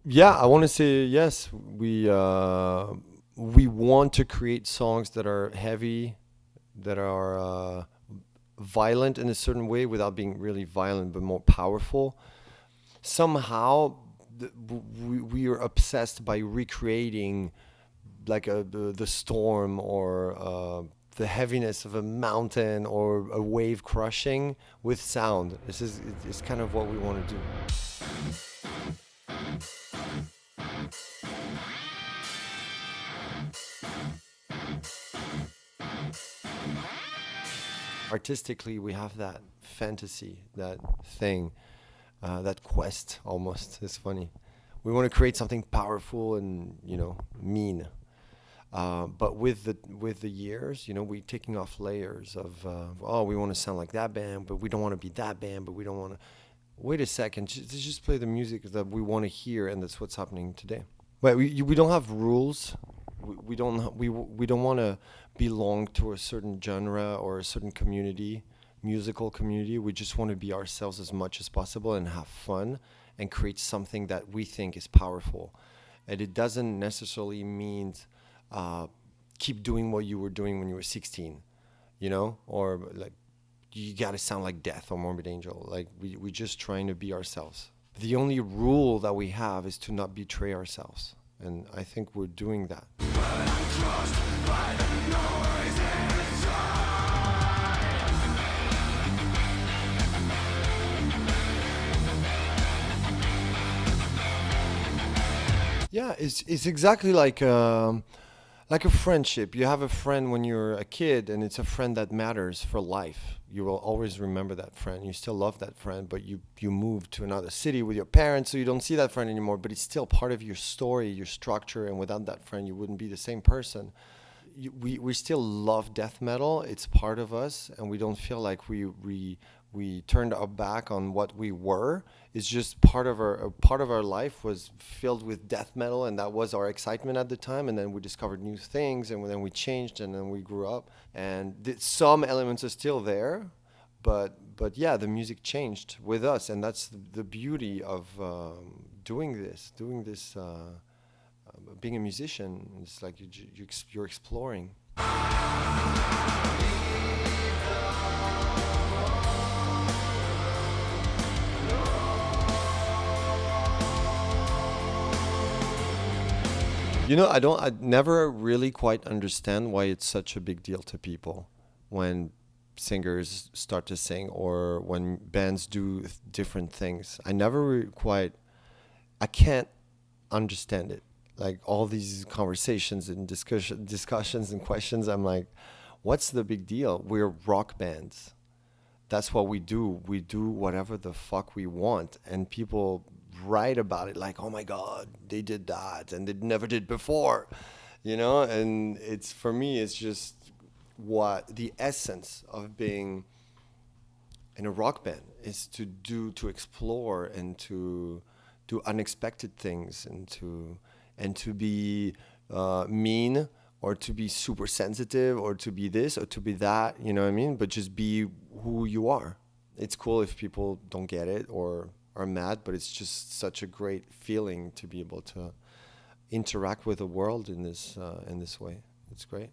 Yeah, I want to say yes. We want to create songs that are heavy, that are violent in a certain way without being really violent, but more powerful. Somehow, we are obsessed by recreating like the storm or the heaviness of a mountain or a wave crushing with sound. This is it's kind of what we want to do. Artistically, we have that fantasy, that thing, that quest almost. It's funny. We want to create something powerful and mean. But with the years, we're taking off layers of oh, we want to sound like that band, but we don't want to be that band, but we don't want to. Wait a second, just play the music that we want to hear, and that's what's happening today. But we don't have rules. We don't want to belong to a certain genre or a certain community, musical community. We just want to be ourselves as much as possible and have fun and create something that we think is powerful. And it doesn't necessarily mean uh, keep doing what you were doing when you were 16, or like you got to sound like Death or Morbid Angel. Like we're just trying to be ourselves. The only rule that we have is to not betray ourselves. And I think we're doing that. Yeah, it's exactly like a friendship. You have a friend when you're a kid, and it's a friend that matters for life. You will always remember that friend. You still love that friend, but you move to another city with your parents, so you don't see that friend anymore. But it's still part of your story, your structure, and without that friend, you wouldn't be the same person. We still love death metal. It's part of us, and we don't feel like we turned our back on what we were. It's just part of our life was filled with death metal, and that was our excitement at the time. And then we discovered new things, and then we changed, and then we grew up. And some elements are still there, but yeah, the music changed with us, and that's the beauty of doing this. Being a musician, it's like you're exploring. I never really quite understand why it's such a big deal to people when singers start to sing or when bands do different things. I can't understand it. Like all these conversations and discussions and questions, I'm like, what's the big deal? We're rock bands. That's what we do. We do whatever the fuck we want, and people write about it like, oh my god, they did that and they never did before, And it's for me, it's just what the essence of being in a rock band is to explore and to do unexpected things and to be mean or to be super sensitive or to be this or to be that, you know what I mean? But just be who you are. It's cool if people don't get it or are mad, but it's just such a great feeling to be able to interact with the world in this way. It's great.